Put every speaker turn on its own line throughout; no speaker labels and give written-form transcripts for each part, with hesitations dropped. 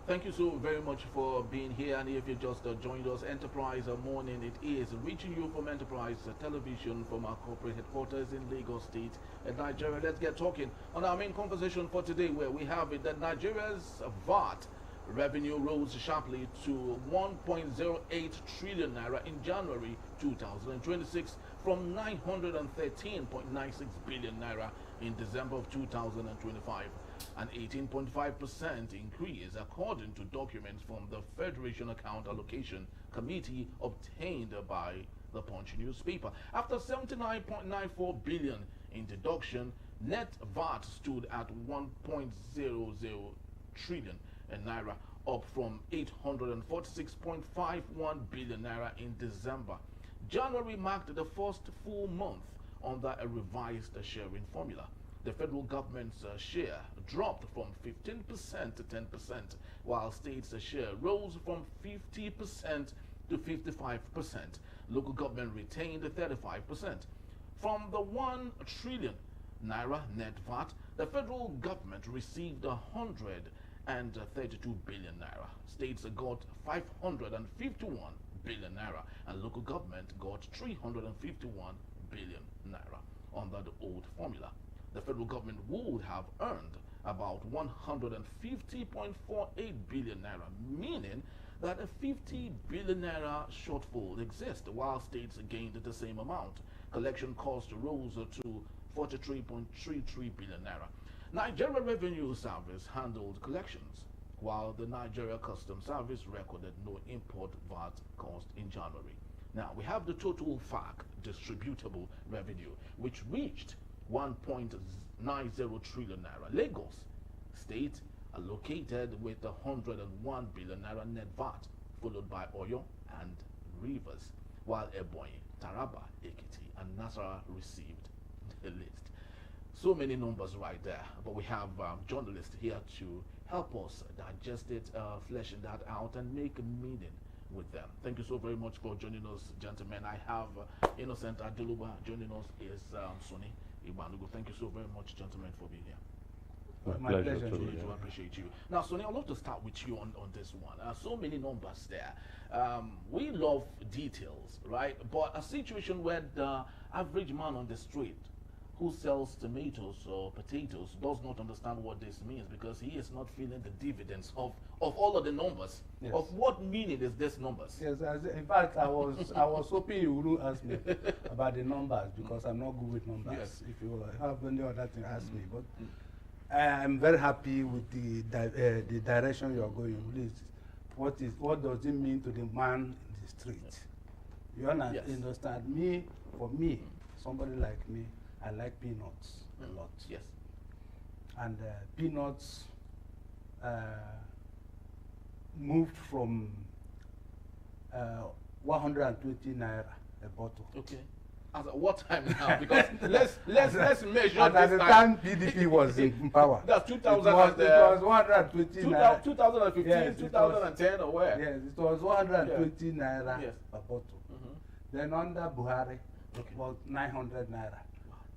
Thank you so very much for being here. And if you just joined us, Enterprise Morning, it is reaching you from Enterprise Television from our corporate headquarters in Lagos State, Nigeria. Let's get talking on our main conversation for today, where we have it that Nigeria's VAT revenue rose sharply to 1.08 trillion naira in January 2026 from 913.96 billion naira in December of 2025, an 18.5% increase according to documents from the Federation Account Allocation Committee obtained by the Punch newspaper. After 79.94 billion in deduction, net VAT stood at 1.00 trillion naira, up from 846.51 billion naira in December. January marked the first full month under a revised sharing formula. The federal government's share dropped from 15% to 10%, while states' share rose from 50% to 55%. Local government retained 35%. From the 1 trillion naira net VAT, the federal government received 132 billion naira. States got 551 billion naira, and local government got 351 billion naira under the old formula. The federal government would have earned about 150.48 billion naira, meaning that a 50 billion naira shortfall exists, while states gained the same amount. Collection cost rose to 43.33 billion naira. Nigeria Revenue Service handled collections, while the Nigeria Customs Service recorded no import VAT cost in January. Now, we have the total FAC distributable revenue, which reached 1.90 trillion naira. Lagos State allocated with 101 billion naira net VAT, followed by Oyo and Rivers, while Ebonyi, Taraba, Ekiti, and Nasarawa received the list. So many numbers right there, but we have journalists here to help us digest it, fleshing that out, and make a meaning with them. Thank you so very much for joining us, gentlemen. I have Innocent Adeluba joining us, is Sonny Ibanugo. Thank you so very much, gentlemen, for being here.
My pleasure.
I do appreciate you. Now, Sonny, I'd love to start with you on this one. So many numbers there. We love details, right? But a situation where the average man on the street who sells tomatoes or potatoes does not understand what this means, because he is not feeling the dividends of all of the numbers.
Yes.
Of what meaning is this numbers?
Yes, in fact, I was hoping you wouldn't ask me about the numbers, because I'm not good with numbers.
Yes.
If you have any other thing, ask me. But I'm very happy with the direction you are going. Please, what does it mean to the man in the street? You understand? For me, somebody like me, I like peanuts a lot.
Yes.
And peanuts moved from 120 naira a bottle.
Okay. As at what time now? Because let's measure
at
this
the
time.
time PDP was in power.
That's 2000.
It was 120 naira.
2015,
Yes,
2010, or where?
Yes, it was 120 naira
Yes.
a bottle.
Mm-hmm.
Then under Buhari,
Okay.
it was 900 naira.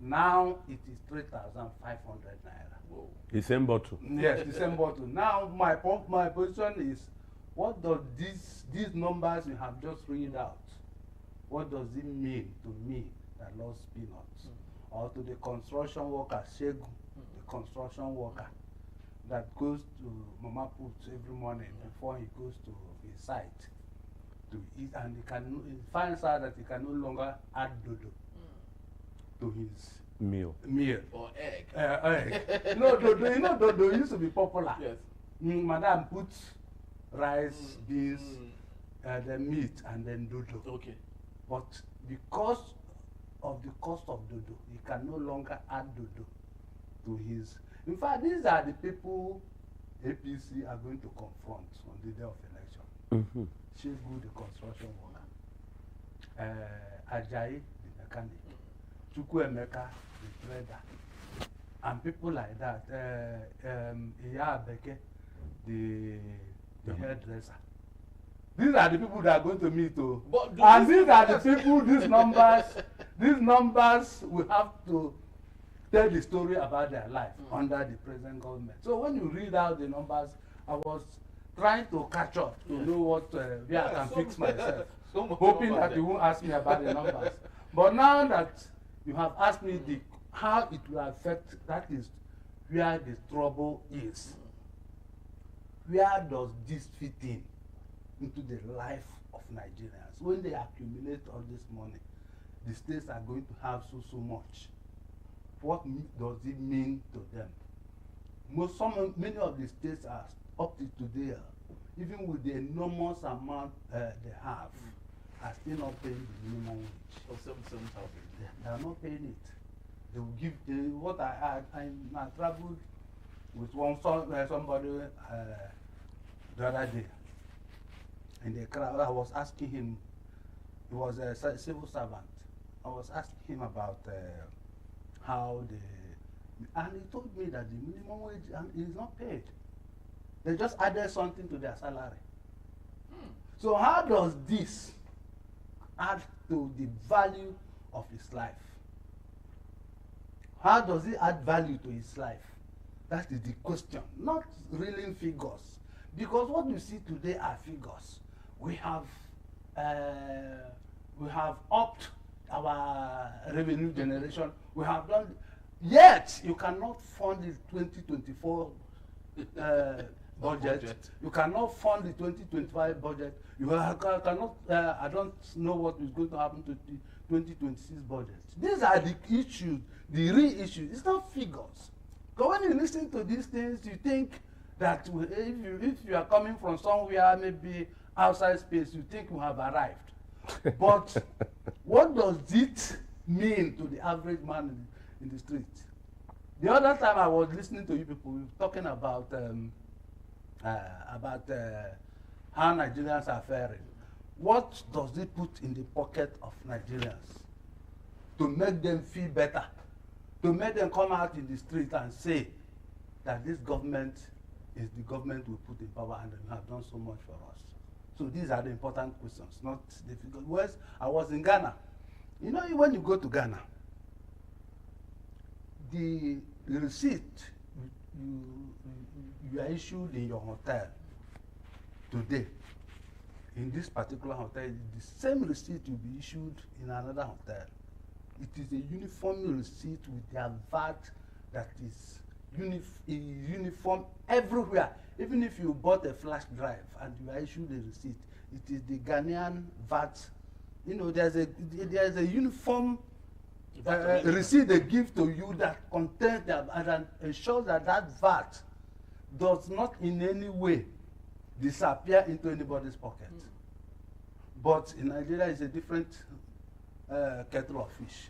Now it is 3,500 naira.
Whoa.
The same bottle.
Yes, the same bottle. Now my position is, what does these numbers you have just read out, what does it mean to me that lost peanuts, or to the construction worker, Shegu, the construction worker that goes to Mama Put every morning before he goes to his site to eat, and he finds out that he can no longer add dodo to his
Meal.
Or egg.
egg. No, dodo, you know, dodo used to be popular.
Yes.
Madam puts rice, beans, the meat, and then dodo.
Okay.
But because of the cost of dodo, he can no longer add dodo to his. In fact, these are the people APC are going to confront on the day of election.
Mm-hmm.
Shegu, the construction worker, Ajayi, the mechanic, Chukwuemeka, the trader, and people like that. Iya Abeke, the hairdresser. These are the people that are going to meet. And these are the people, these numbers will have to tell the story about their life under the present government. So when you read out the numbers, I was trying to catch up to know what where I can fix myself.
Hoping
Hoping that you won't ask me about the numbers. But now that you have asked me how it will affect, that is where the trouble is. Where does this fit in into the life of Nigerians? When they accumulate all this money, the states are going to have so much. What does it mean to them? Many of the states are up to today, even with the enormous amount they have, are still not paying the minimum wage.
Of 77,000.
They are not paying it. They will give what I traveled with somebody the other day in the crowd. I was asking him, he was a civil servant. I was asking him about how and he told me that the minimum wage is not paid. They just added something to their salary. So how does this add to the value of his life? How does it add value to his life? That is the question, not real figures. Because what you see today are figures. We have upped our revenue generation. We have done, yet you cannot fund the 2024 budget. You cannot fund the 2025 budget. You cannot. I don't know what is going to happen to the 2026 budget. These are the issues, the real issues. It's not figures. Because when you listen to these things, you think that if you are coming from somewhere, maybe outside space, you think you have arrived. But what does it mean to the average man in the street? The other time I was listening to you people, we were talking about how Nigerians are faring. What does it put in the pocket of Nigerians to make them feel better? To make them come out in the street and say that this government is the government we put in power and they have done so much for us. So these are the important questions, not the figures. Whereas I was in Ghana. You know, when you go to Ghana, the receipt you are issued in your hotel today, in this particular hotel, the same receipt will be issued in another hotel. It is a uniform receipt with their VAT that is uniform everywhere. Even if you bought a flash drive and you are issued a receipt, it is the Ghanaian VAT. You know, there's a uniform receipt they give to you that contains and ensures that that VAT does not in any way disappear into anybody's pocket. But in Nigeria, it's a different kettle of fish.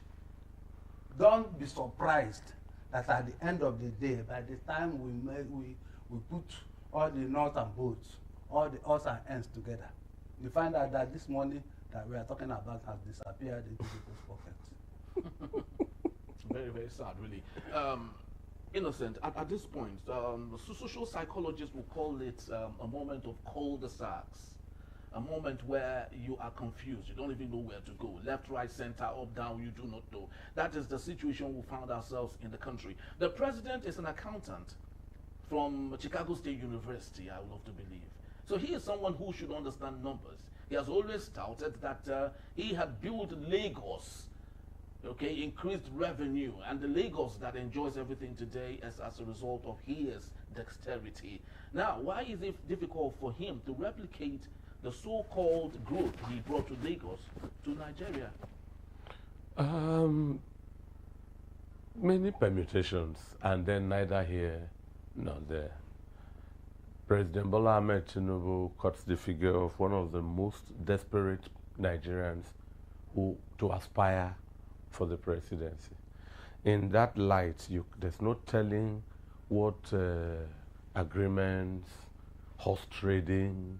Don't be surprised that at the end of the day, by the time we put all the nuts and bolts, all the odds and ends together, you find out that this money that we are talking about has disappeared into people's pockets.
Very, very sad, really. Innocent, at this point, social psychologists will call it a moment of cul-de-sacs. A moment where you are confused, you don't even know where to go, left, right, center, up, down, you do not know. That is the situation we found ourselves in the country. The president is an accountant from Chicago State University, I would love to believe. So he is someone who should understand numbers. He has always touted that he had built Lagos, okay, increased revenue, and the Lagos that enjoys everything today as a result of his dexterity. Now, why is it difficult for him to replicate the so-called growth he brought to Lagos, to Nigeria?
Many permutations, and then neither here nor there. President Bola Ahmed Tinubu cuts the figure of one of the most desperate Nigerians to aspire for the presidency. In that light, there's no telling what agreements, horse trading,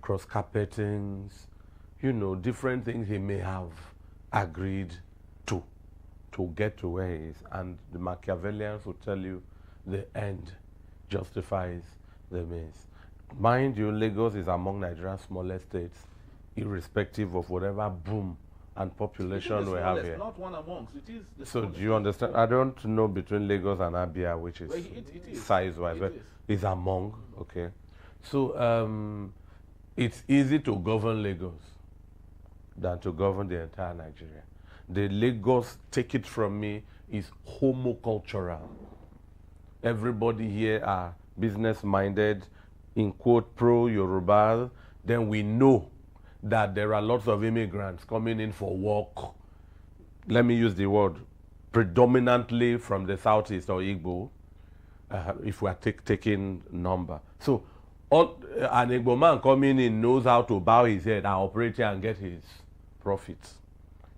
cross-carpetings, you know, different things he may have agreed to get to where he is. And the Machiavellians will tell you the end justifies the means. Mind you, Lagos is among Nigeria's smallest states, irrespective of whatever boom and population we have here.
Not one amongst, it is the
so do you understand? I don't know between Lagos and Abia, which is
it is.
size-wise, but it's among, okay. So it's easy to govern Lagos than to govern the entire Nigeria. The Lagos, take it from me, is homocultural. Everybody here are business-minded, in quote, pro-Yoruba. Then we know that there are lots of immigrants coming in for work. Let me use the word, predominantly from the southeast or Igbo, if we are taking number. So an Igbo man coming in knows how to bow his head and operate and get his profits.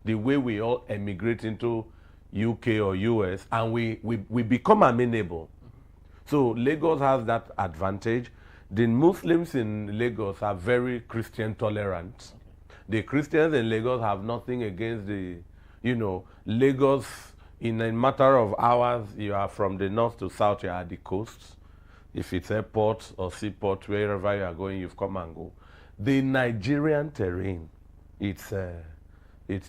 The way we all emigrate into UK or US and we become amenable. So Lagos has that advantage. The Muslims in Lagos are very Christian tolerant. The Christians in Lagos have nothing against the, Lagos, in a matter of hours, you are from the north to south, you are at the coast. If it's airport or seaport, wherever you are going, you've come and go. The Nigerian terrain, it's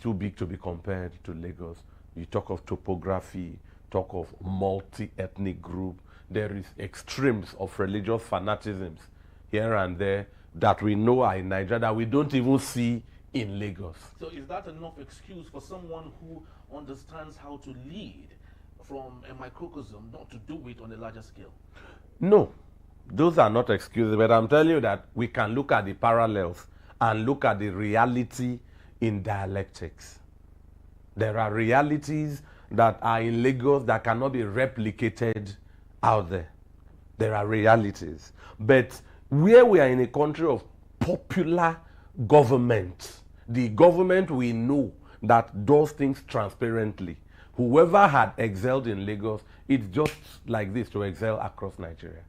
too big to be compared to Lagos. You talk of topography, talk of multi-ethnic group. There is extremes of religious fanaticisms here and there that we know are in Nigeria that we don't even see in Lagos.
So is that enough excuse for someone who understands how to lead from a microcosm not to do it on a larger scale?
No, those are not excuses, but I'm telling you that we can look at the parallels and look at the reality in dialectics. There are realities that are in Lagos that cannot be replicated out there. There are realities. But where we are in a country of popular government, the government we know that does things transparently, whoever had excelled in Lagos, it's just like this to excel across Nigeria.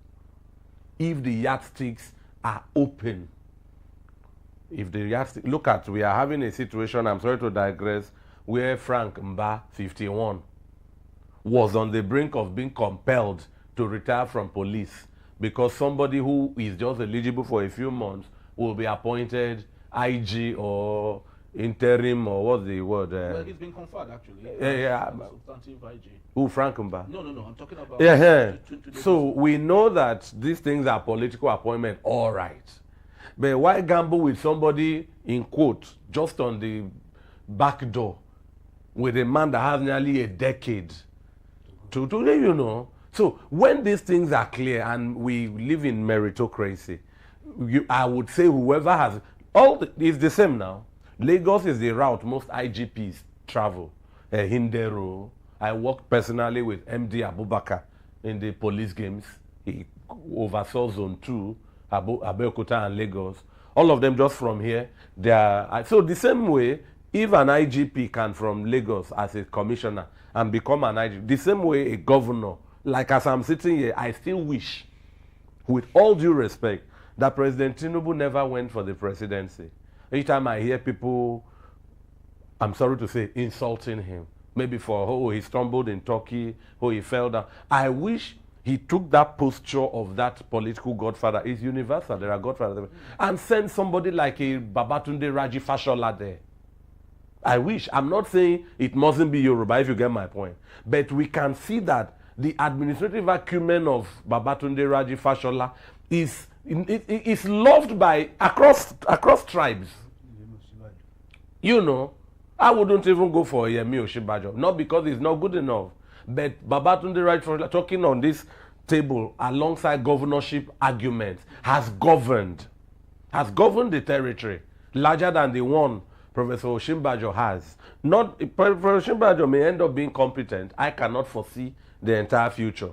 If the yardsticks are open, look at, we are having a situation, I'm sorry to digress, where Frank Mba, 51, was on the brink of being compelled to retire from police because somebody who is just eligible for a few months will be appointed IG or interim, or what's the word?
Well, he's been conferred actually. Substantive IG.
Who, Frank Mba?
No, I'm talking about...
So we know that these things are political appointment, all right. But why gamble with somebody, in quote, just on the back door, with a man that has nearly a decade to So when these things are clear and we live in meritocracy, I would say whoever has... It's the same now. Lagos is the route most IGPs travel. Hindero. I worked personally with MD Abubakar in the police games. He oversaw Zone 2, Abeokuta and Lagos. All of them just from here. So the same way, if an IGP can from Lagos as a commissioner and become an IGP, the same way a governor, like as I'm sitting here, I still wish, with all due respect, that President Tinubu never went for the presidency. Each time I hear people, I'm sorry to say, insulting him, maybe for, he stumbled in Turkey, he fell down. I wish he took that posture of that political godfather. It's universal, there are godfathers, and send somebody like a Babatunde Raji Fashola there. I wish. I'm not saying it mustn't be Yoruba, if you get my point. But we can see that the administrative acumen of Babatunde Raji Fashola is loved by across tribes. I wouldn't even go for Yemi Oshibajo, not because it's not good enough, but Babatunde Raji Fashola, talking on this table alongside governorship arguments, has governed the territory larger than the one Professor Oshimbajo has. Professor Oshimbajo may end up being competent. I cannot foresee the entire future.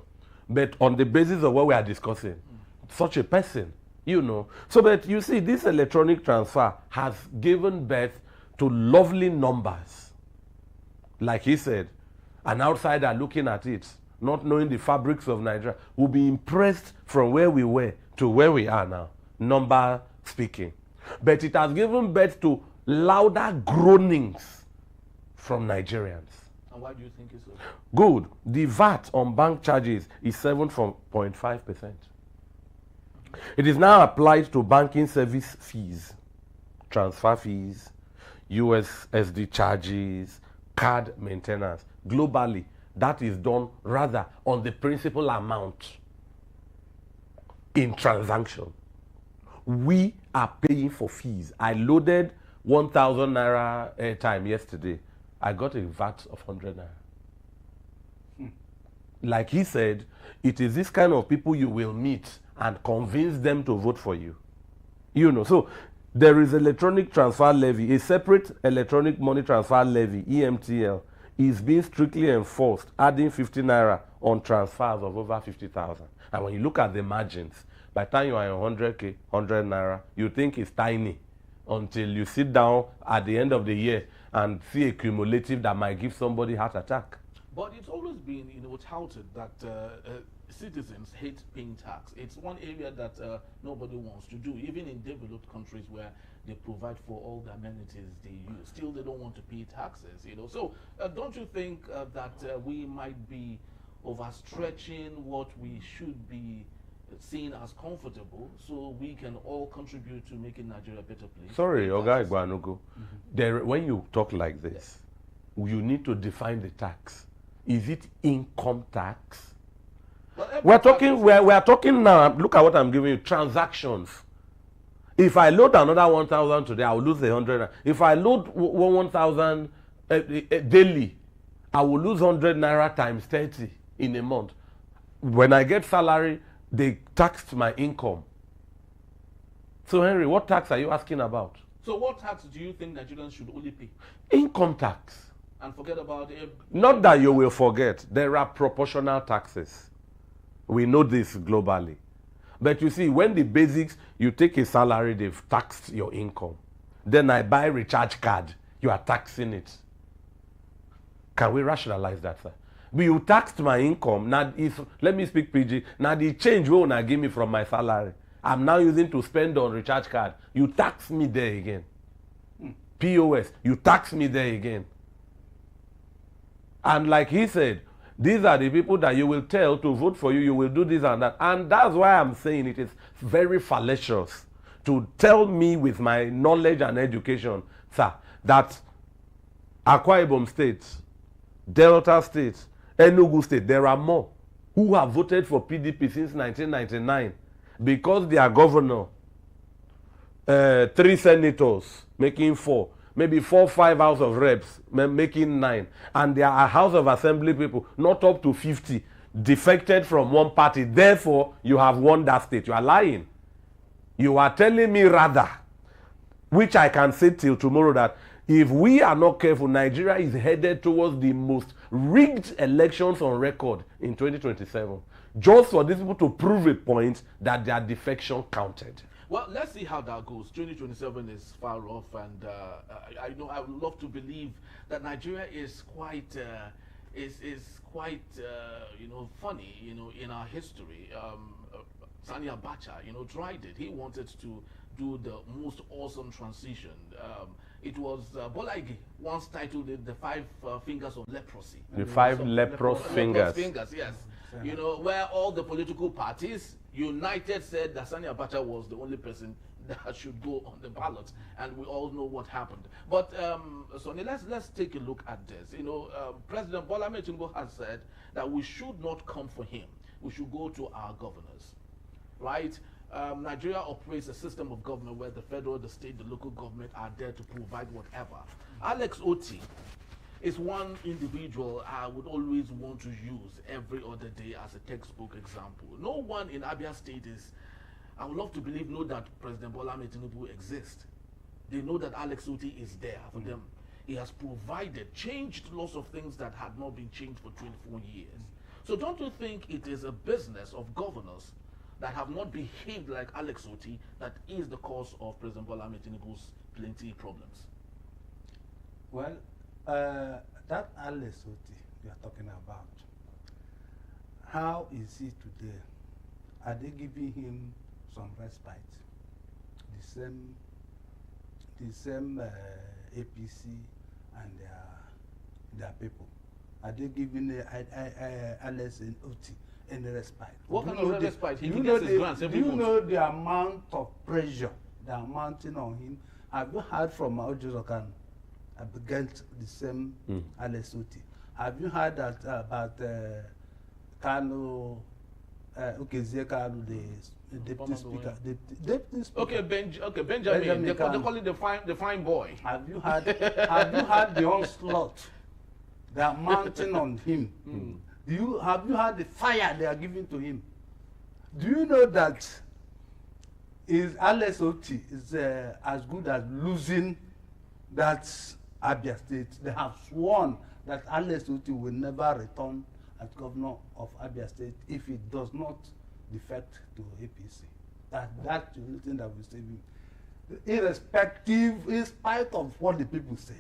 But on the basis of what we are discussing, such a person, So, but you see, this electronic transfer has given birth to lovely numbers. Like he said, an outsider looking at it, not knowing the fabrics of Nigeria, will be impressed from where we were to where we are now, number speaking. But it has given birth to louder groanings from Nigerians.
And why do you think it's so?
Good. The VAT on bank charges is 7.5%. It is now applied to banking service fees, transfer fees, USSD charges, card maintenance. Globally, that is done rather on the principal amount in transaction. we are paying for fees. I loaded 1,000 naira airtime yesterday. I got a VAT of 100 naira. Like he said, it is this kind of people you will meet and convince them to vote for you. You know, so there is electronic transfer levy, a separate electronic money transfer levy, EMTL, is being strictly enforced, adding 50 naira on transfers of over 50,000. And when you look at the margins, by the time you are on 100K, 100 naira, you think it's tiny until you sit down at the end of the year and see a cumulative that might give somebody heart attack.
But it's always been, touted that citizens hate paying tax. It's one area that nobody wants to do, even in developed countries where they provide for all the amenities they use. Still, they don't want to pay taxes, So, don't you think that we might be overstretching what we should be seen as comfortable, so we can all contribute to making Nigeria a better place?
Sorry, Oga Igbanugo. When you talk like this, you need to define the tax. Is it income tax?
Well,
we are talking now, look at what I'm giving you, transactions. If I load another 1,000 today, I will lose 100. If I load 1,000 daily, I will lose 100 naira times 30 in a month. When I get salary, they taxed my income. So Henry, what tax are you asking about?
So what tax do you think Nigerians should only pay?
Income tax.
And forget about it.
Not that you will forget. There are proportional taxes. We know this globally. But you see, when the basics, you take a salary, they've taxed your income. Then I buy a recharge card, you are taxing it. Can we rationalize that, sir? But you taxed my income. Now, let me speak PG. Now, the change will not give me from my salary. I'm now using to spend on recharge card. You tax me there again. POS, you tax me there again. And like he said, these are the people that you will tell to vote for you, you will do this and that. And that's why I'm saying it is very fallacious to tell me with my knowledge and education, sir, that Akwa Ibom State, Delta State, Enugu State, there are more who have voted for PDP since 1999 because their governor, 3 senators, making 4, maybe 4, 5 House of Reps, making 9. And there are House of Assembly people, not up to 50, defected from one party. Therefore, you have won that state. You are lying. You are telling me rather, which I can say till tomorrow, that if we are not careful, Nigeria is headed towards the most rigged elections on record in 2027. Just for these people to prove a point that their defection counted.
Well, let's see how that goes. 2027 is far off, and I would love to believe that Nigeria is quite, funny, in our history. Sani Abacha, tried it. He wanted to do the most awesome transition. It was Bola Ige once titled it the 5 fingers of leprosy.
The 5 leprous fingers.
Leprous fingers, yes. Where all the political parties united said that Sani Abacha was the only person that should go on the ballot, and we all know what happened. But Sonny, let's take a look at this. President Bola Ahmed Tinubu has said that we should not come for him. We should go to our governors, right? Nigeria operates a system of government where the federal, the state, the local government are there to provide whatever. Alex Oti is one individual I would always want to use every other day as a textbook example. No one in Abia State I would love to believe, know that President Bola Ahmed Tinubu exists. They know that Alex Oti is there for them. He has provided, changed lots of things that had not been changed for 24 years. So don't you think it is a business of governors that have not behaved like Alex Oti that is the cause of President Bola Ahmed Tinubu's plenty problems?
Well, that Alex Oti you are talking about, how is he today? Are they giving him some respite? The same APC and their people. Are they giving Alex Oti any respite?
What kind of respite? He gets his grants every month.
Do you know the amount of pressure they are mounting on him? Have you heard from Ojuzokan against the same Alex Oti? Have you heard that about Kano Zekalu, the deputy speaker, deputy speaker.
Okay, Benjamin. They call it the fine boy.
Have you had the onslaught they are mounting on him? Have you had the fire they are giving to him? Do you know that Alex Oti is as good as losing that Abia State? They have sworn that Alex Oti will never return as governor of Abia State if it does not defect to APC. That's the only thing that will save him. Irrespective, in spite of what the people say.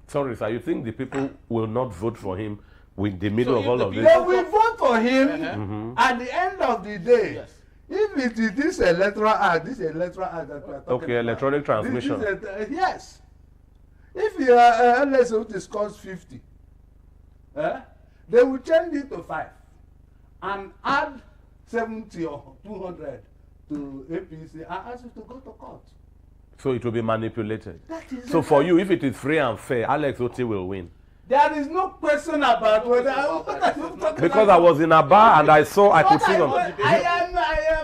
Sorry, sir, you think the people will not vote for him with the middle of all of this?
They will vote for him at the end of the day.
Yes.
If it is this electoral act that we are talking about.
Okay, electronic transmission.
Yes. If your LSO scores 50, they will change it to 5 and add 70 or 200 to APC and ask you to go to court.
So it will be manipulated.
So
for you, if it is free and fair, Alex Oti will win.
There is no question about whether.
Because I was in Aba and I saw, I could see them.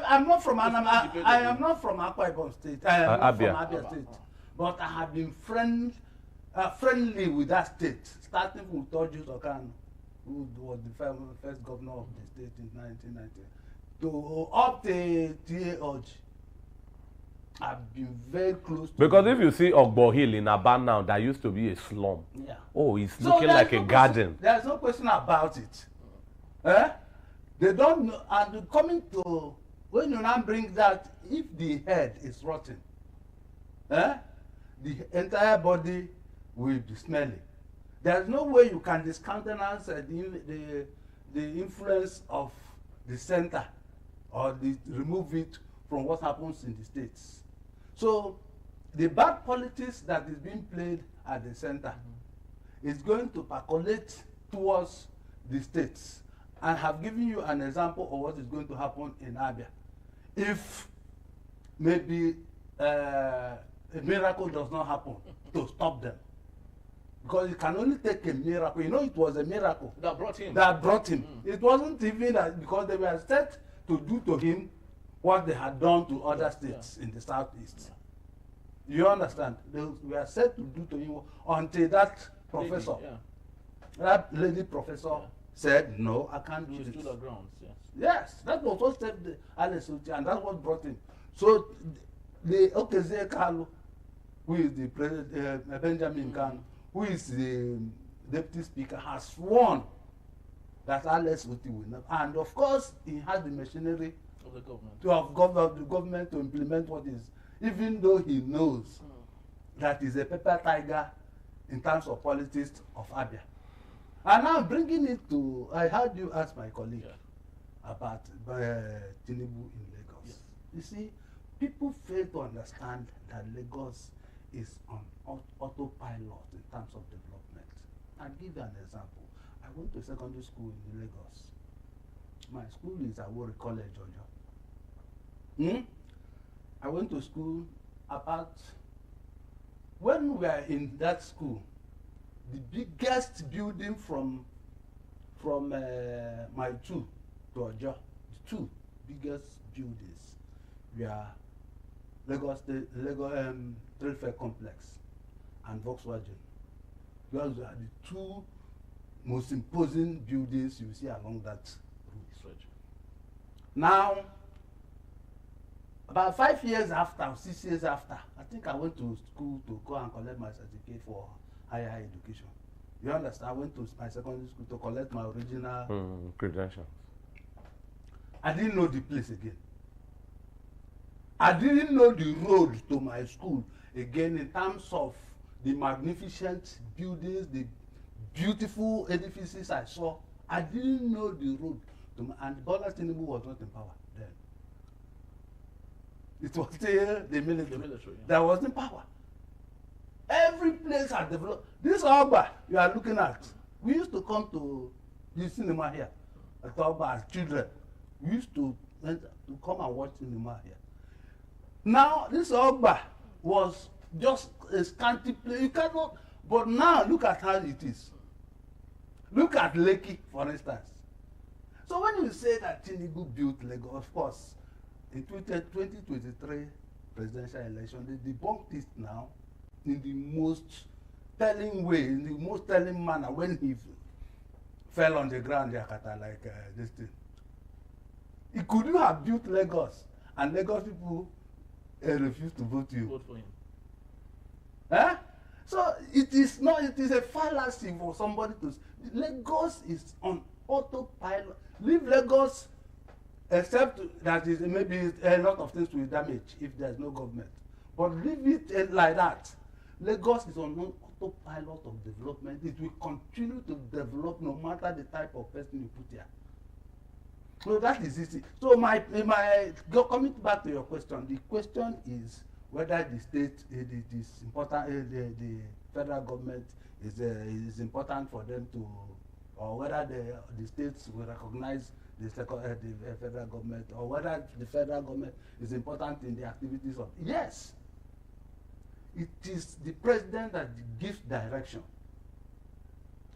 I'm not from Anambra. I am not from Akwa Ibom State. I am not from Abia State. But I have been friendly with that state, starting from Toju Okano, who was the first governor of the state in 1990, to up to T.A. Oji. I've been very close to
because if you see Ogbo Hill in Aba now, that used to be a slum.
Yeah.
Oh, it's looking like a garden.
There's no question about it. They don't know, and coming to, when you now bring that, if the head is rotten, the entire body will be smelly. There's no way you can discountenance the influence of the center or remove it from what happens in the states. So the bad politics that is being played at the center is going to percolate towards the states. I have given you an example of what is going to happen in Abia. If maybe a miracle does not happen to stop them. Because it can only take a miracle. You know, it was a miracle
that brought him.
It wasn't even that because they were set to do to him what they had done to other states in the southeast. You understand? They were set to do to him until that professor, that lady professor said, no, I can't do this.
She stood her grounds,
Yes, that was what saved Alex Oti, and that's what brought him. So the Okezie Kalu, who is the president, Benjamin Kanu, who is the deputy speaker, has sworn that Alex Oti will not. And of course, he has the machinery
of the government
the government to implement what is, even though he knows that is a paper tiger in terms of politics of Abia. And now bringing it to, I heard you ask my colleague about Tinubu in Lagos.
Yes.
You see, people fail to understand that Lagos is on autopilot in terms of development. I'll give you an example. I went to secondary school in Lagos. My school is at Warri College, Georgia. I went to school about, when we were in that school, the biggest building from my two to Ojo, the two biggest buildings were Lagos Trade Fair Complex and Volkswagen. Those are the two most imposing buildings you see along that route. Now, about 5 years after, 6 years after, I think I went to school to go and collect my certificate for higher education. You understand? I went to my secondary school to collect my original
credentials.
I didn't know the place again. I didn't know the road to my school again in terms of the magnificent buildings, the beautiful edifices I saw. I didn't know the road to my, and Bola Tinubu was not in power then. It was still the military. That was in power. Every place had developed. This Oba you are looking at, we used to come to the cinema here at Oba as children. We used to come and watch cinema here. Now, this Oba was just a scanty place. You cannot, but now look at how it is. Look at Lekki, for instance. So when you say that Tinubu built Lagos, of course, in 2023 presidential election, they debunked it now in the most telling way, in the most telling manner when he fell on the ground, Yakata, like this thing. He couldn't have built Lagos, and Lagos people refused to vote you.
Vote for him.
So it is not. It is a fallacy for somebody to. Lagos is on autopilot. Leave Lagos, except that is maybe a lot of things will damage if there is no government. But leave it like that. Lagos is on autopilot of development. It will continue to develop no matter the type of person you put here. So that is easy. So coming back to your question, the question is whether the state, it is important, the federal government is important for them to, or whether the states will recognize the federal government, or whether the federal government is important in the activities of. Yes, it is the president that gives direction.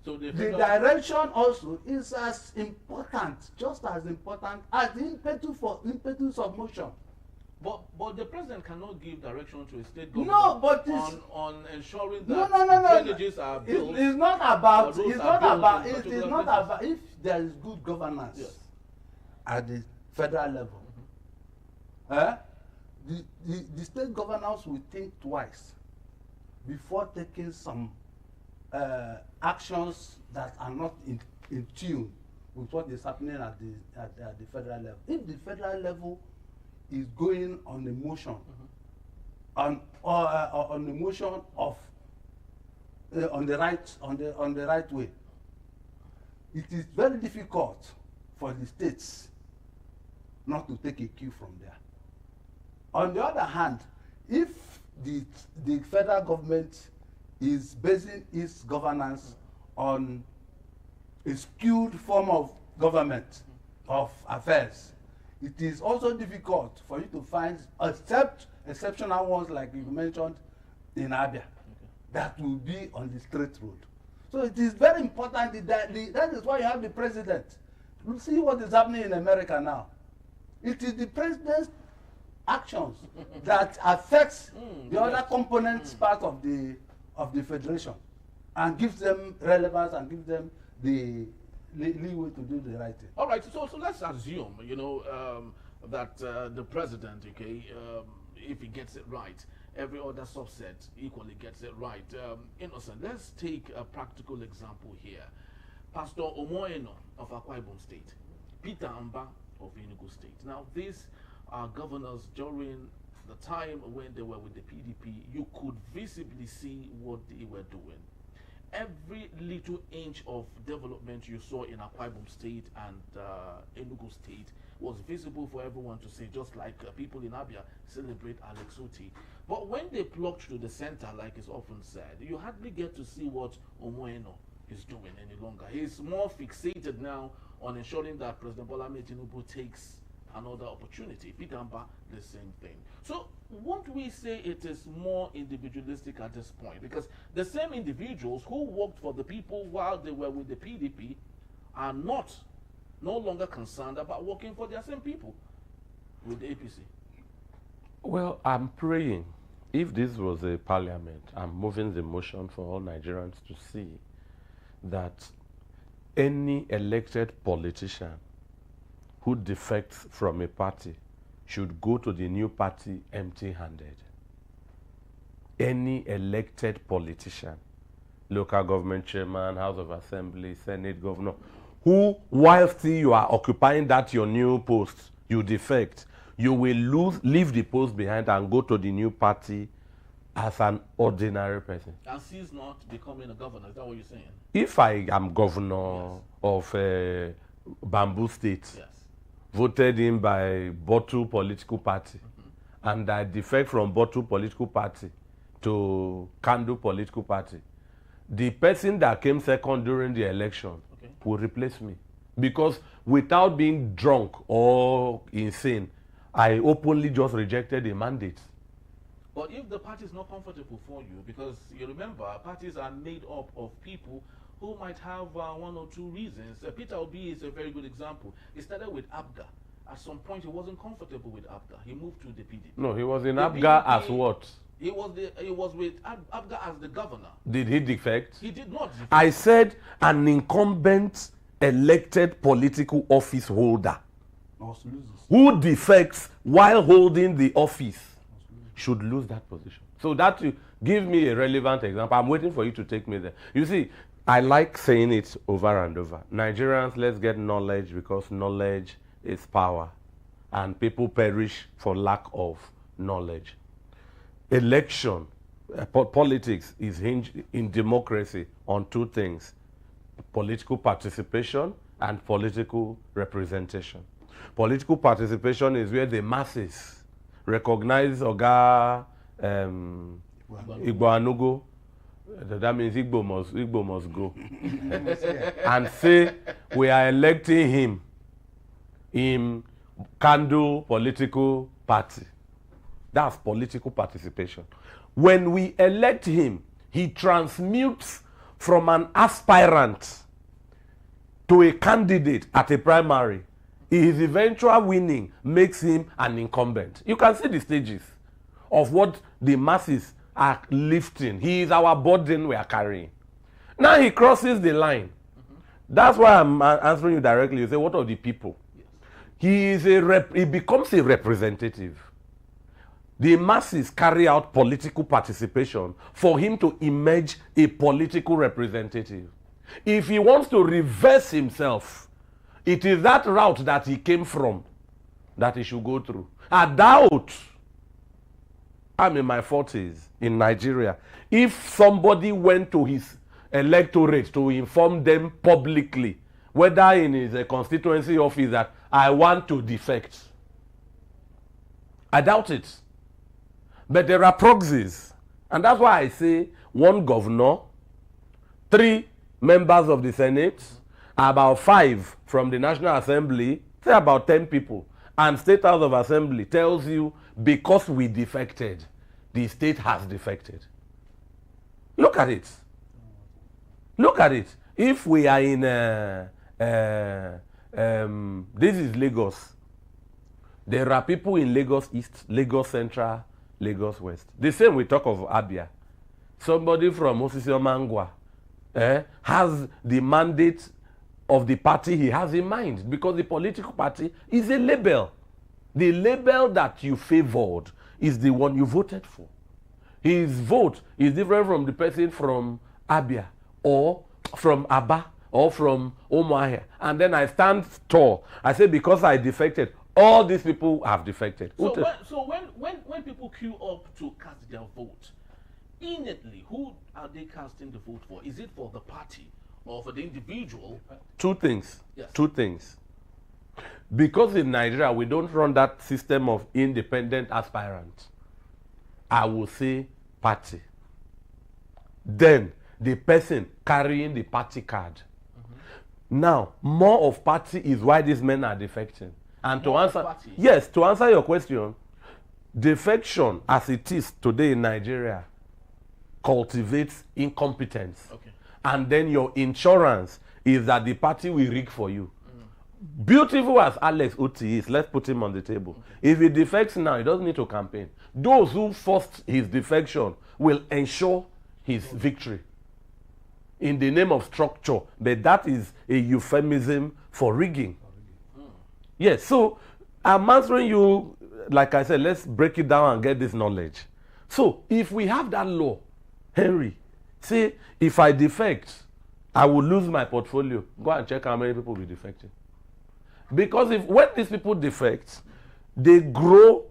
So the
direction also is as important, just as important as the impetus of motion.
But the president cannot give direction to a state government on ensuring that drainages are built.
It's not about. It's not about if there is good governance at the federal level. The state governors will think twice before taking some actions that are not in tune with what is happening at the federal level. If the federal level is going on the motion, on the motion of on the right way, it is very difficult for the states not to take a cue from there. On the other hand, if the federal government is basing its governance on a skewed form of government, of affairs, it is also difficult for you to find, except exceptional ones like you mentioned in Abia, that will be on the straight road. So it is very important that is why you have the president. You see what is happening in America now. It is the president's actions that affects the other components part of the federation, and gives them relevance and gives them the leeway to do the right thing.
All right, so let's assume, that the president, if he gets it right, every other subset equally gets it right. Innocent, let's take a practical example here. Pastor Omoeno of Akwa Ibom State, Peter Amba of Enugu State. Now, these are governors during the time when they were with the PDP. You could visibly see what they were doing. Every little inch of development you saw in Akwa Ibom State and Enugu State was visible for everyone to see, just like people in Abia celebrate Alex Uti. But when they plucked to the center, like is often said, you hardly get to see what Omoeno is doing any longer. He's more fixated now on ensuring that President Bola Ahmed Tinubu takes another opportunity. Peter Amba, the same thing. So won't we say it is more individualistic at this point? Because the same individuals who worked for the people while they were with the PDP are no longer concerned about working for their same people with the APC.
Well, I'm praying. If this was a parliament, I'm moving the motion for all Nigerians to see that any elected politician who defects from a party should go to the new party empty-handed. Any elected politician, local government chairman, House of Assembly, Senate governor, who, whilst you are occupying that your new post, you defect, you will leave the post behind and go to the new party as an ordinary person.
And he's not becoming a governor, is that what you're saying?
If I am governor of Bamboo State, voted in by Botu political party, and I defect from Botu political party to Kandu political party, the person that came second during the election will replace me. Because without being drunk or insane, I openly just rejected a mandate.
But if the party is not comfortable for you, because you remember, parties are made up of people who might have one or two reasons. Peter Obi is a very good example. He started with ABGA. At some point, he wasn't comfortable with ABGA. He moved to the PDP.
No, he was in ABGA as what?
He was with ABGA as the governor.
Did he defect?
He did not defect.
I said an incumbent elected political office holder who defects while holding the office should lose that position. So that you give me a relevant example. I'm waiting for you to take me there. You see, I like saying it over and over. Nigerians, let's get knowledge because knowledge is power. And people perish for lack of knowledge. Election, politics is hinged in democracy on two things: political participation and political representation. Political participation is where the masses recognize Oga Igbo Anugo, that means Igbo must go, and say we are electing him in Kando political party. That's political participation. When we elect him, he transmutes from an aspirant to a candidate at a primary. His eventual winning makes him an incumbent. You can see the stages of what the masses are lifting. He is our burden we are carrying. Now he crosses the line. That's why I'm answering you directly. You say, what are the people? Yes. He becomes a representative. The masses carry out political participation for him to emerge a political representative. If he wants to reverse himself, it is that route that he came from that he should go through. I doubt, I'm in my 40s in Nigeria, if somebody went to his electorate to inform them publicly, whether in his constituency office, that I want to defect. I doubt it. But there are proxies. And that's why I say one governor, 3 members of the Senate, about 5 from the National Assembly, say about 10 people, and State House of Assembly tells you because we defected, the state has defected. Look at it. Look at it. If we are in, this is Lagos. There are people in Lagos East, Lagos Central, Lagos West. The same we talk of Abia. Somebody from Osisiomangwa has the mandate of the party he has in mind, because the political party is a label. The label that you favored is the one you voted for. His vote is different from the person from Abia or from Aba or from Umuahia. And then I stand tall. I say because I defected, all these people have defected.
So when people queue up to cast their vote, innately, who are they casting the vote for? Is it for the party or for the individual?
Two things.
Yes.
Two things. Because in Nigeria, we don't run that system of independent aspirants. I will say party. Then the person carrying the party card. Now, more of party is why these men are defecting. And to answer, yes, to answer your question, defection as it is today in Nigeria cultivates incompetence.
Okay.
And then your insurance is that the party will rig for you. Beautiful as Alex Oti is, let's put him on the table. Okay. If he defects now, he doesn't need to campaign. Those who forced his defection will ensure his victory in the name of structure, but that is a euphemism for rigging. Yes, so I'm answering you, like I said, let's break it down and get this knowledge. So if we have that law, Henry, say if I defect, I will lose my portfolio. Go and check how many people will be defecting. Because when these people defect, they grow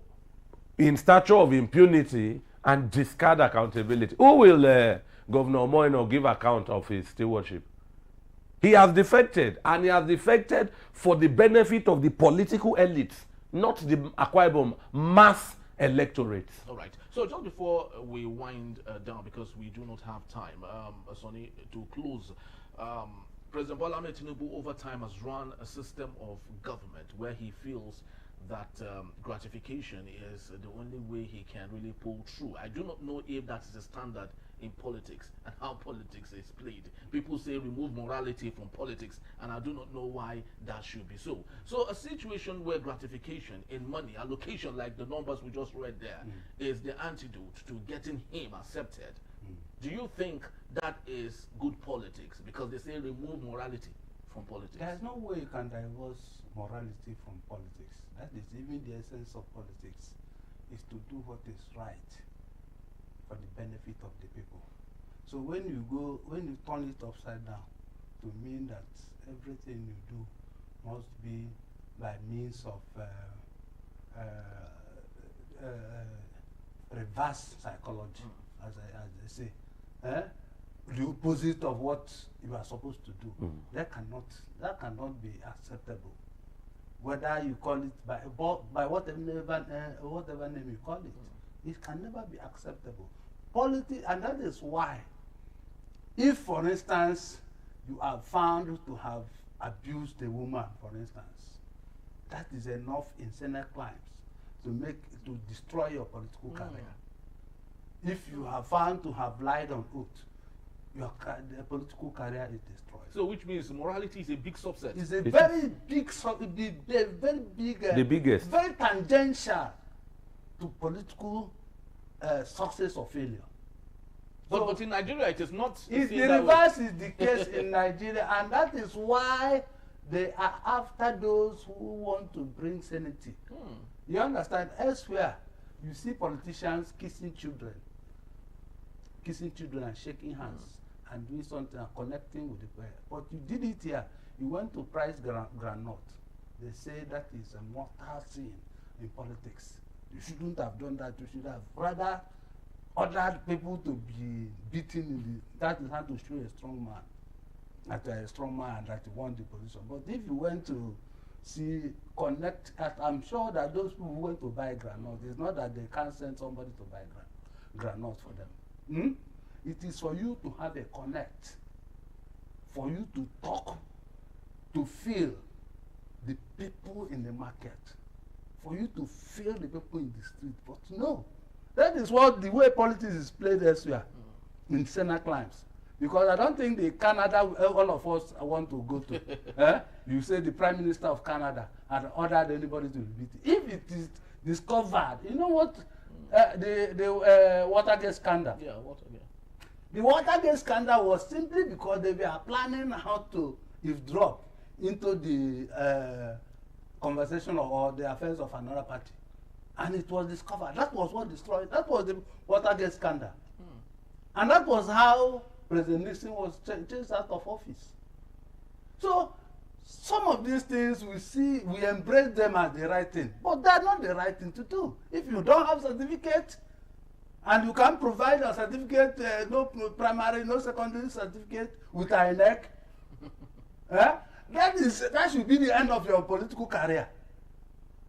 in stature of impunity and discard accountability. Who will Governor Moino give account of his stewardship? He has defected, and he has defected for the benefit of the political elites, not the Akwa Ibom mass electorate.
All right. So just before we wind down, because we do not have time, Sonny, to close, President Bola Ahmed Tinubu over time has run a system of government where he feels that gratification is the only way he can really pull through. I do not know if that is a standard in politics and how politics is played. People say remove morality from politics, and I do not know why that should be so. So a situation where gratification in money, allocation like the numbers we just read there, is the antidote to getting him accepted. Do you think that is good politics? Because they say remove morality from politics.
There's no way you can divorce morality from politics. That is even the essence of politics, is to do what is right for the benefit of the people. So when you turn it upside down to mean that everything you do must be by means of reverse psychology, as they say, the opposite of what you are supposed to do, that cannot be acceptable. Whether you call it by whatever name you call it, it can never be acceptable. Politics, and that is why, if for instance you are found to have abused a woman, for instance, that is enough in Senate crimes to destroy your political career. If you are found to have lied on oath, your political career is destroyed.
So, which means morality is a big subset.
It's a very big, very big,
the biggest,
very tangential to political success or failure.
But in Nigeria, it is not.
The reverse is the case in Nigeria, and that is why they are after those who want to bring sanity. You understand? Elsewhere, you see politicians kissing children and shaking hands and doing something and connecting with the prayer. But you did it here. You went to price granite. They say that is a mortal sin in politics. You shouldn't have done that. You should have rather ordered people to be beaten in the. That is how to show a strong man. That you are a strong man and that you want the position. But if you went to connect, I'm sure that those people who went to buy granite, it's not that they can't send somebody to buy granite for them. It is for you to have a connect, for you to talk, to feel the people in the market, for you to feel the people in the street. But no, that is what the way politics is played elsewhere in Senate climes. Because I don't think the Canada all of us want to go to. You say the Prime Minister of Canada had ordered anybody to be beaten. If it is discovered, you know what? The Watergate scandal.
Yeah, Watergate.
The Watergate scandal was simply because they were planning how to eavesdrop into the conversation or the affairs of another party. And it was discovered. That was what destroyed. That was the Watergate scandal. And that was how President Nixon was chased out of office. So some of these things we embrace them as the right thing, but they are not the right thing to do. If you don't have certificate and you can't provide a certificate, no primary, no secondary certificate with INEC, that should be the end of your political career.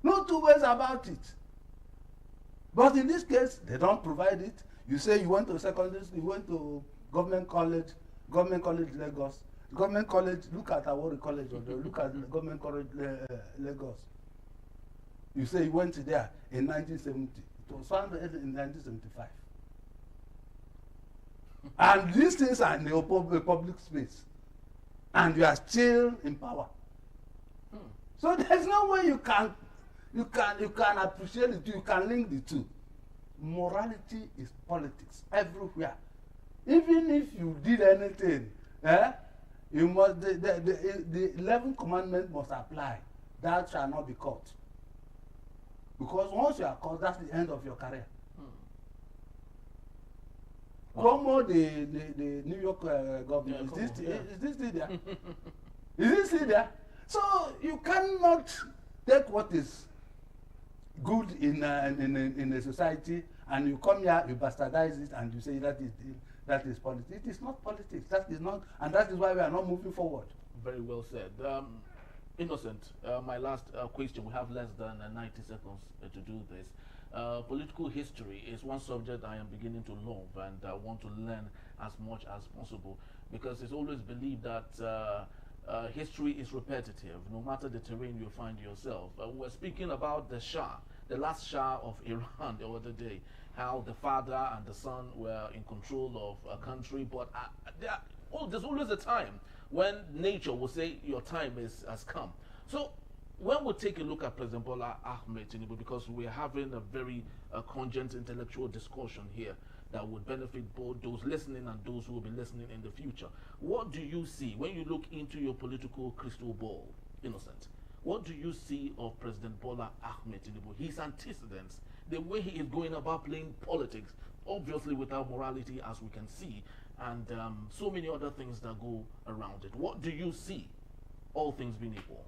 No two ways about it. But in this case, they don't provide it. You say you went to secondary school, you went to government college Lagos. Government college, look at Awori College, or look at government college Lagos. You say you went there in 1970. It was founded in 1975. And these things are in the public space. And you are still in power. So there's no way you can appreciate the two, you can link the two. Morality is politics everywhere. Even if you did anything, you must the 11th commandment must apply. That shall not be caught. Because once you are caught, that's the end of your career. Cuomo, the New York governor, is this still there? Is it still there? So you cannot take what is good in a society and you come here, you bastardize it, and you say that is politics. It is not politics. That is not, and that is why we are not moving forward.
Very well said. Innocent, my last question. We have less than 90 seconds to do this. Political history is one subject I am beginning to love, and I want to learn as much as possible, because it's always believed that history is repetitive, no matter the terrain you find yourself. We're speaking about the Shah, the last Shah of Iran the other day, how the father and the son were in control of a country, but there's always a time when nature will say your time has come. So when we take a look at President Bola Ahmed Tinubu, because we're having a very congent intellectual discussion here that would benefit both those listening and those who will be listening in the future, what do you see when you look into your political crystal ball, Innocent? What do you see of President Bola Ahmed Tinubu, his antecedents, the way he is going about playing politics, obviously without morality, as we can see, and so many other things that go around it? What do you see, all things being equal?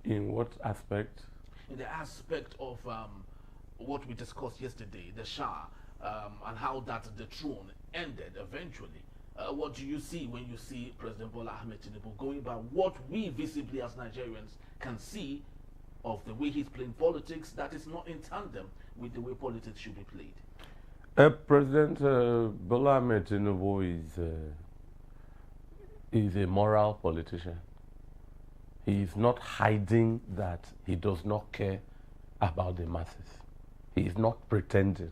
In what aspect?
In the aspect of what we discussed yesterday, the Shah, and how that the throne ended eventually. What do you see when you see President Bola Ahmed Tinubu going by what we visibly as Nigerians can see of the way he's playing politics that is not in tandem with the way politics should be played?
President Bola Ahmed Tinubu is a moral politician. He is not hiding that he does not care about the masses. He is not pretending.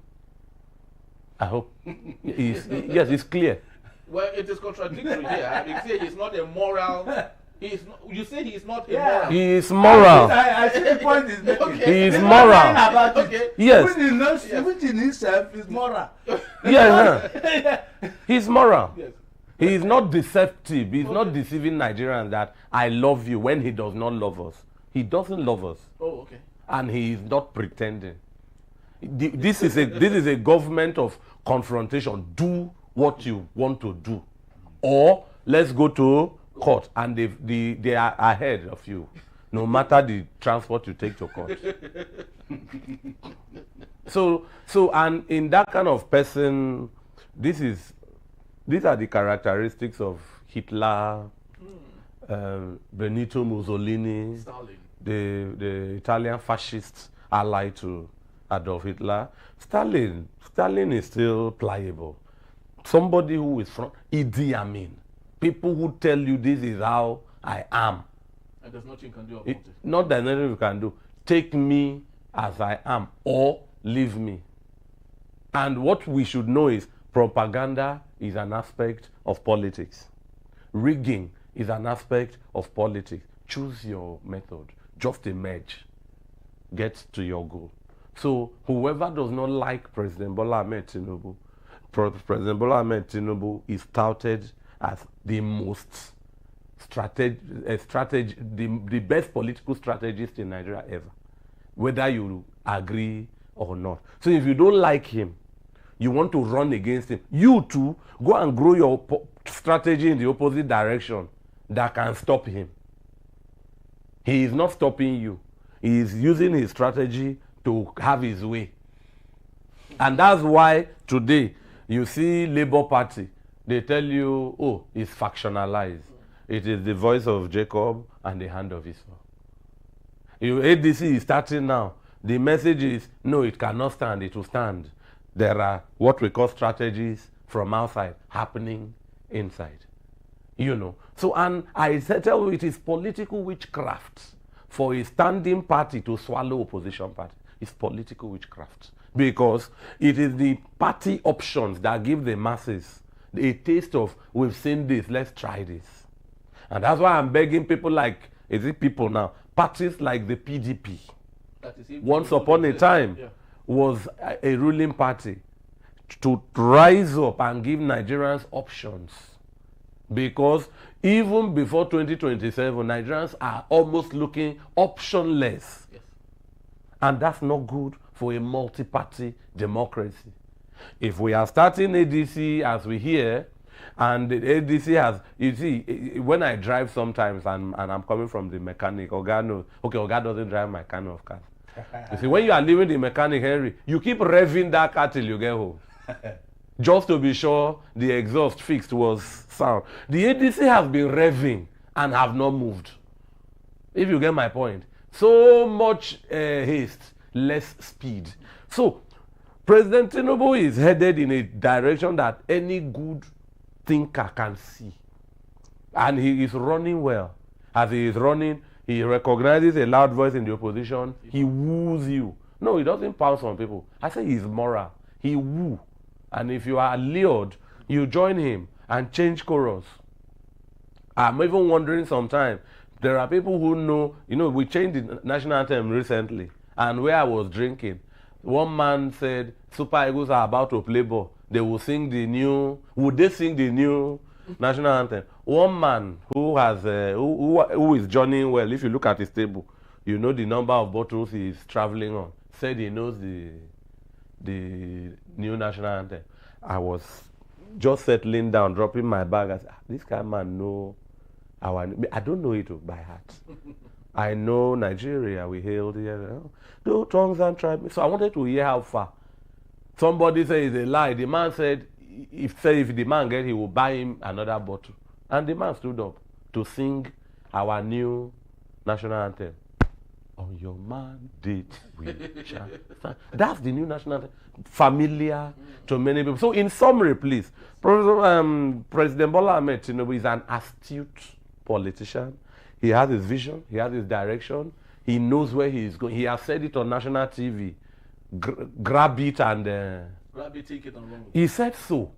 I hope yes, it's clear.
Well, it is contradictory here. You say he's not a moral. You say he is not a moral.
He is moral.
I see the point he's making.
Okay. He is moral.
Okay.
Yes.
Which in himself is moral.
Yeah. He's moral.
Yes.
He is not deceptive. He's not deceiving Nigerians that I love you when he does not love us. He doesn't love us.
Oh, okay.
And he is not pretending. This is a government of confrontation. Do what you want to do, or let's go to court, and they are ahead of you, no matter the transport you take to court. So and in that kind of person, these are the characteristics of Hitler, Benito Mussolini,
Stalin,
the Italian fascists allied to Adolf Hitler. Stalin is still pliable. Somebody who is from Idi Amin. People who tell you this is how I am.
And there's nothing you can do about it.
Not that nothing you can do. Take me as I am or leave me. And what we should know is propaganda is an aspect of politics. Rigging is an aspect of politics. Choose your method. Just emerge. Get to your goal. So whoever does not like President Bola Ahmed Tinubu, President Bola Ahmed Tinubu is touted as the most the best political strategist in Nigeria ever, whether you agree or not. So if you don't like him, you want to run against him, you too go and grow your strategy in the opposite direction that can stop him. He is not stopping you. He is using his strategy to have his way. And that's why today you see Labour Party, they tell you, oh, it's factionalized. It is the voice of Jacob and the hand of Esau. ADC is starting now. The message is, no, it cannot stand, it will stand. There are what we call strategies from outside happening inside. You know. So, and I tell you, it is political witchcraft for a standing party to swallow opposition party. It's political witchcraft. Because it is the party options that give the masses a taste of, we've seen this, let's try this. And that's why I'm begging people like, is it people now? Parties like the PDP, once upon a time, was a ruling party, to rise up and give Nigerians options. Because even before 2027, Nigerians are almost looking optionless. Yes. And that's not good for a multi-party democracy. If we are starting ADC as we hear, and the ADC has, you see, when I drive sometimes and I'm coming from the mechanic, Oga knows, okay, Oga doesn't drive my kind of car. You see, when you are leaving the mechanic, Henry, you keep revving that car till you get home. Just to be sure the exhaust fixed was sound. The ADC has been revving and have not moved. If you get my point. So much haste, less speed. So, President Tinubu is headed in a direction that any good thinker can see. And he is running well. As he is running, he recognizes a loud voice in the opposition. He woos you. No, he doesn't pounce on people. I say he's moral. He woo. And if you are lured, you join him and change chorus. I'm even wondering sometimes, there are people who know, we changed the national anthem recently, and where I was drinking, one man said, Super Eagles are about to play ball. They will sing would they sing the new national anthem? One man who has, who is journeying well, if you look at his table, you know the number of bottles he is traveling on, said he knows the new national anthem. I was just settling down, dropping my bag. I said, this kind of man know I don't know it by heart. I know Nigeria, we hailed here. No tongues and tribes. So I wanted to hear how far. Somebody said it's a lie. The man said if the man gets, he will buy him another bottle. And the man stood up to sing our new national anthem. On your mandate we shall stand. That's the new national anthem. Familiar to many people. So in summary, please, President Bola Ahmed Tinubu is an astute politician. He has his vision, he has his direction, he knows where he is going. He has said it on national TV. Grab it and
grab it, take it and run with it.
He said so.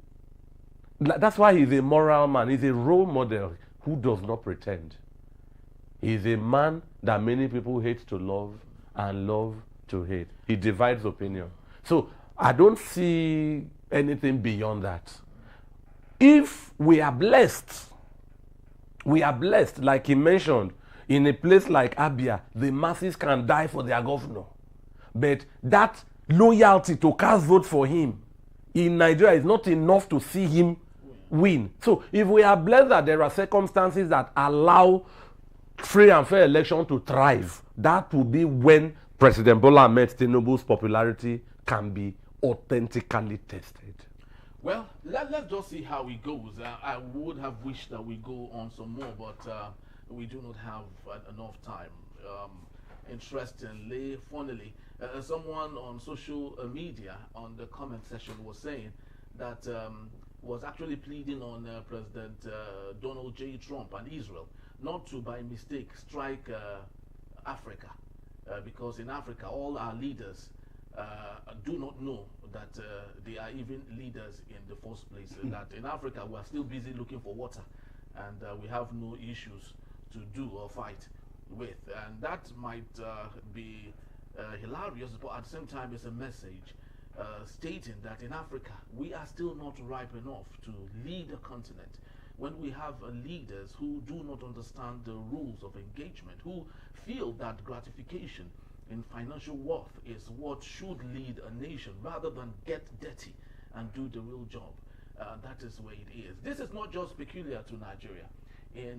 That's why he's a moral man. He's a role model who does not pretend. He's a man that many people hate to love and love to hate. He divides opinion. So I don't see anything beyond that. If we are blessed, like he mentioned, in a place like Abia, the masses can die for their governor. But that loyalty to cast votes for him in Nigeria is not enough to see him win. So if we are blessed that there are circumstances that allow free and fair election to thrive, that will be when President Bola Ahmed Tinubu's popularity can be authentically tested.
Well, let's just see how it goes. I would have wished that we go on some more, but we do not have enough time. Interestingly, funnily, someone on social media on the comment section was saying that was actually pleading on President Donald J. Trump and Israel not to, by mistake, strike Africa, because in Africa, all our leaders do not know that they are even leaders in the first place. That in Africa, we are still busy looking for water, and we have no issues to do or fight with. And that might be hilarious, but at the same time, it's a message stating that in Africa, we are still not ripe enough to lead a continent. When we have leaders who do not understand the rules of engagement, who feel that gratification in financial worth is what should lead a nation rather than get dirty and do the real job. That is where it is. This is not just peculiar to Nigeria. In